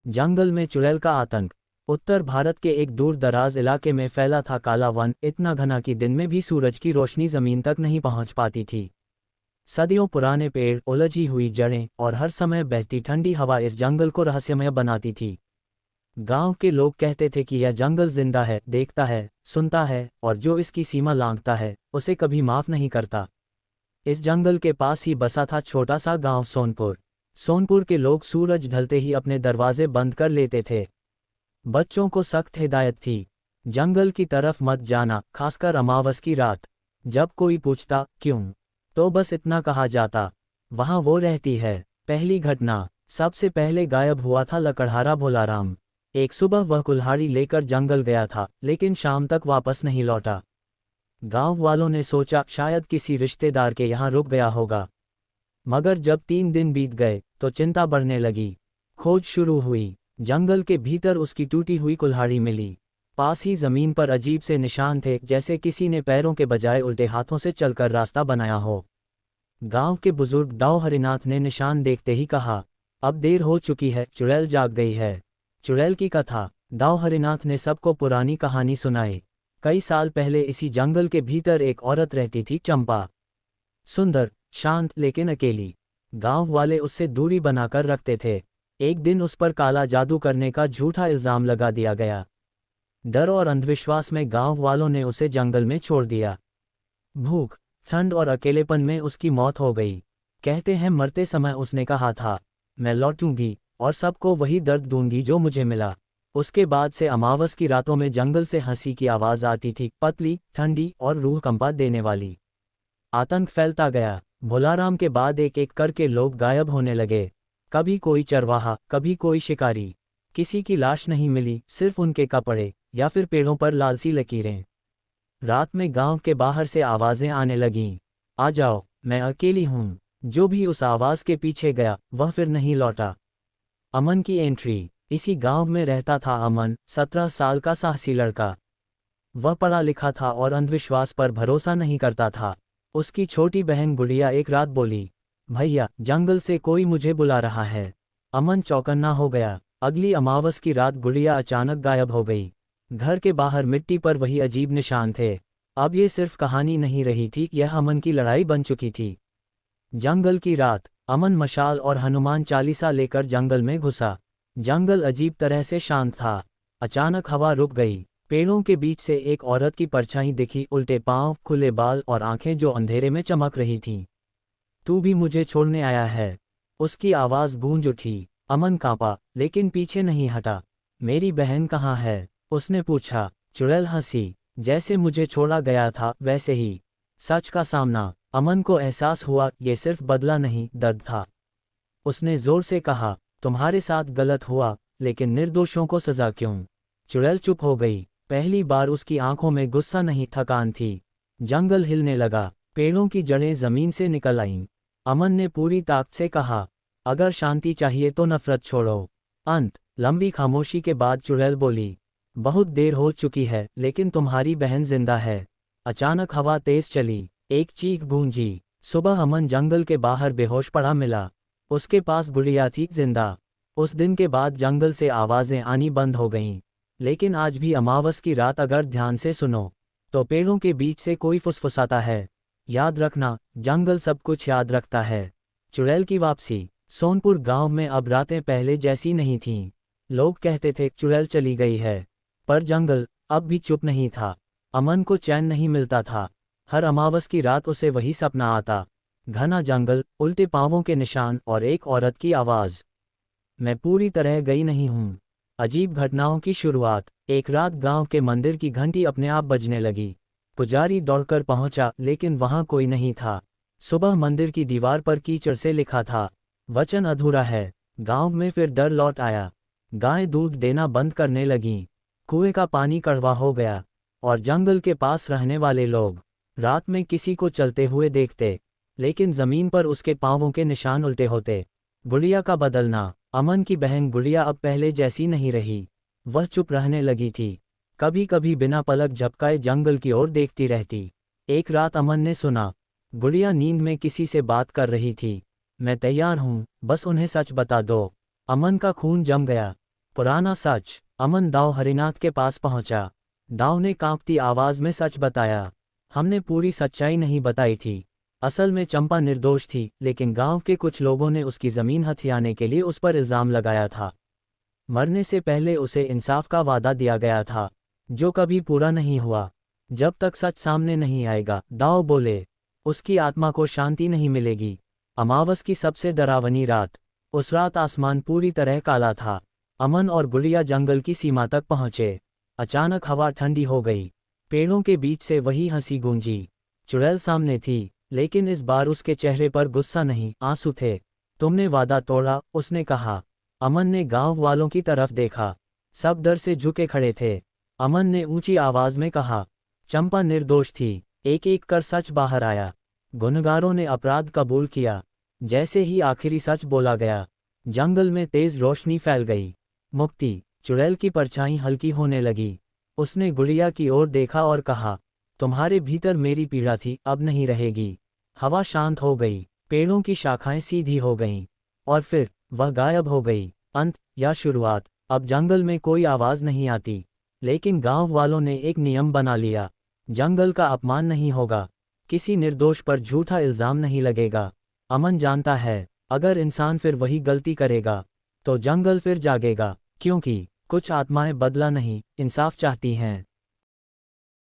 जंगल में चुड़ैल का आतंक। उत्तर भारत के एक दूर दराज इलाके में फैला था काला वन, इतना घना कि दिन में भी सूरज की रोशनी जमीन तक नहीं पहुंच पाती थी। सदियों पुराने पेड़, उलझी हुई जड़ें और हर समय बहती ठंडी हवा इस जंगल को रहस्यमय बनाती थी। गांव के लोग कहते थे कि यह जंगल जिंदा है, देखता है, सुनता है और जो इसकी सीमा लांघता है उसे कभी माफ नहीं करता। इस जंगल के पास ही बसा था छोटा सा गांव सोनपुर। सोनपुर के लोग सूरज ढलते ही अपने दरवाजे बंद कर लेते थे। बच्चों को सख्त हिदायत थी, जंगल की तरफ मत जाना, खासकर अमावस की रात। जब कोई पूछता क्यों, तो बस इतना कहा जाता, वहां वो रहती है। पहली घटना। सबसे पहले गायब हुआ था लकड़हारा भोलाराम। एक सुबह वह कुल्हाड़ी लेकर जंगल गया था, लेकिन शाम तक वापस नहीं लौटा। गांव वालों ने सोचा शायद किसी रिश्तेदार के यहाँ रुक गया होगा। मगर जब 3 दिन बीत गए तो चिंता बढ़ने लगी। खोज शुरू हुई। जंगल के भीतर उसकी टूटी हुई कुल्हाड़ी मिली। पास ही जमीन पर अजीब से निशान थे, जैसे किसी ने पैरों के बजाय उल्टे हाथों से चलकर रास्ता बनाया हो। गांव के बुजुर्ग दाऊ हरिनाथ ने निशान देखते ही कहा, अब देर हो चुकी है, चुड़ैल जाग गई है। चुड़ैल की कथा। दाऊ हरिनाथ ने सबको पुरानी कहानी सुनाई। कई साल पहले इसी जंगल के भीतर एक औरत रहती थी, चंपा। सुंदर, शांत लेकिन अकेली। गांव वाले उससे दूरी बनाकर रखते थे। एक दिन उस पर काला जादू करने का झूठा इल्जाम लगा दिया गया। डर और अंधविश्वास में गांव वालों ने उसे जंगल में छोड़ दिया। भूख, ठंड और अकेलेपन में उसकी मौत हो गई। कहते हैं मरते समय उसने कहा था, मैं लौटूंगी और सबको वही दर्द दूंगी जो मुझे मिला। उसके बाद से अमावस की रातों में जंगल से हंसी की आवाज आती थी, पतली, ठंडी और रूह कंपा देने वाली। आतंक फैलता गया। भोलाराम के बाद एक एक करके लोग गायब होने लगे। कभी कोई चरवाहा, कभी कोई शिकारी। किसी की लाश नहीं मिली, सिर्फ उनके कपड़े या फिर पेड़ों पर लालसी लकीरें। रात में गांव के बाहर से आवाजें आने लगीं, आ जाओ, मैं अकेली हूं। जो भी उस आवाज के पीछे गया वह फिर नहीं लौटा। अमन की एंट्री। इसी गांव में रहता था अमन, 17 साल का साहसी लड़का। वह पढ़ा लिखा था और अंधविश्वास पर भरोसा नहीं करता था। उसकी छोटी बहन गुड़िया एक रात बोली, भैया, जंगल से कोई मुझे बुला रहा है। अमन चौकन्ना हो गया। अगली अमावस की रात गुड़िया अचानक गायब हो गई। घर के बाहर मिट्टी पर वही अजीब निशान थे। अब ये सिर्फ कहानी नहीं रही थी, यह अमन की लड़ाई बन चुकी थी। जंगल की रात। अमन मशाल और हनुमान चालीसा लेकर जंगल में घुसा। जंगल अजीब तरह से शांत था। अचानक हवा रुक गई। पेड़ों के बीच से एक औरत की परछाई दिखी, उल्टे पांव, खुले बाल और आंखें जो अंधेरे में चमक रही थीं। तू भी मुझे छोड़ने आया है? उसकी आवाज गूंज उठी। अमन कांपा, लेकिन पीछे नहीं हटा। मेरी बहन कहाँ है? उसने पूछा। चुड़ैल हंसी, जैसे मुझे छोड़ा गया था वैसे ही। सच का सामना। अमन को एहसास हुआ ये सिर्फ बदला नहीं, दर्द था। उसने जोर से कहा, तुम्हारे साथ गलत हुआ, लेकिन निर्दोषों को सजा क्यों? चुड़ैल चुप हो गई। पहली बार उसकी आंखों में गुस्सा नहीं, थकान थी। जंगल हिलने लगा। पेड़ों की जड़ें जमीन से निकल आईं। अमन ने पूरी ताकत से कहा, अगर शांति चाहिए तो नफरत छोड़ो। अंत। लंबी खामोशी के बाद चुड़ैल बोली, बहुत देर हो चुकी है, लेकिन तुम्हारी बहन जिंदा है। अचानक हवा तेज चली। एक चीख गूंजी। सुबह अमन जंगल के बाहर बेहोश पड़ा मिला। उसके पास गुड़िया थी, जिंदा। उस दिन के बाद जंगल से आवाजें आनी बंद हो गईं। लेकिन आज भी अमावस की रात अगर ध्यान से सुनो तो पेड़ों के बीच से कोई फुसफुसाता है। याद रखना, जंगल सब कुछ याद रखता है। चुड़ैल की वापसी। सोनपुर गांव में अब रातें पहले जैसी नहीं थीं। लोग कहते थे चुड़ैल चली गई है, पर जंगल अब भी चुप नहीं था। अमन को चैन नहीं मिलता था। हर अमावस की रात उसे वही सपना आता, घना जंगल, उल्टे पांवों के निशान और एक औरत की आवाज, मैं पूरी तरह गई नहीं हूँ। अजीब घटनाओं की शुरुआत। एक रात गांव के मंदिर की घंटी अपने आप बजने लगी। पुजारी दौड़कर पहुंचा, लेकिन वहां कोई नहीं था। सुबह मंदिर की दीवार पर कीचड़ से लिखा था, वचन अधूरा है। गांव में फिर डर लौट आया। गायें दूध देना बंद करने लगीं। कुएं का पानी कड़वा हो गया। और जंगल के पास रहने वाले लोग रात में किसी को चलते हुए देखते, लेकिन जमीन पर उसके पांवों के निशान उल्टे होते। गुड़िया का बदलना। अमन की बहन गुड़िया अब पहले जैसी नहीं रही। वह चुप रहने लगी थी। कभी कभी बिना पलक झपकाए जंगल की ओर देखती रहती। एक रात अमन ने सुना, गुड़िया नींद में किसी से बात कर रही थी, मैं तैयार हूँ, बस उन्हें सच बता दो। अमन का खून जम गया। पुराना सच। अमन दाव हरिनाथ के पास पहुंचा। दाव ने कांपती आवाज में सच बताया। हमने पूरी सच्चाई नहीं बताई थी। असल में चंपा निर्दोष थी, लेकिन गांव के कुछ लोगों ने उसकी जमीन हथियाने के लिए उस पर इल्जाम लगाया था। मरने से पहले उसे इंसाफ का वादा दिया गया था, जो कभी पूरा नहीं हुआ। जब तक सच सामने नहीं आएगा, दाव बोले, उसकी आत्मा को शांति नहीं मिलेगी। अमावस की सबसे डरावनी रात। उस रात आसमान पूरी तरह काला था। अमन और गुड़िया जंगल की सीमा तक पहुंचे। अचानक हवा ठंडी हो गई। पेड़ों के बीच से वही हंसी गूंजी। चुड़ैल सामने थी, लेकिन इस बार उसके चेहरे पर गुस्सा नहीं, आंसू थे। तुमने वादा तोड़ा, उसने कहा। अमन ने गांव वालों की तरफ देखा। सब डर से झुके खड़े थे। अमन ने ऊंची आवाज में कहा, चंपा निर्दोष थी। एक एक कर सच बाहर आया। गुनहगारों ने अपराध कबूल किया। जैसे ही आखिरी सच बोला गया, जंगल में तेज रोशनी फैल गई। मुक्ति। चुड़ैल की परछाई हल्की होने लगी। उसने गुड़िया की ओर देखा और कहा, तुम्हारे भीतर मेरी पीड़ा थी, अब नहीं रहेगी। हवा शांत हो गई। पेड़ों की शाखाएं सीधी हो गईं। और फिर वह गायब हो गई। अंत या शुरुआत, अब जंगल में कोई आवाज नहीं आती। लेकिन गांव वालों ने एक नियम बना लिया। जंगल का अपमान नहीं होगा। किसी निर्दोष पर झूठा इल्जाम नहीं लगेगा। अमन जानता है, अगर इंसान फिर वही गलती करेगा, तो जंगल फिर जागेगा। क्योंकि कुछ आत्माएं बदला नहीं, इंसाफ चाहती हैं।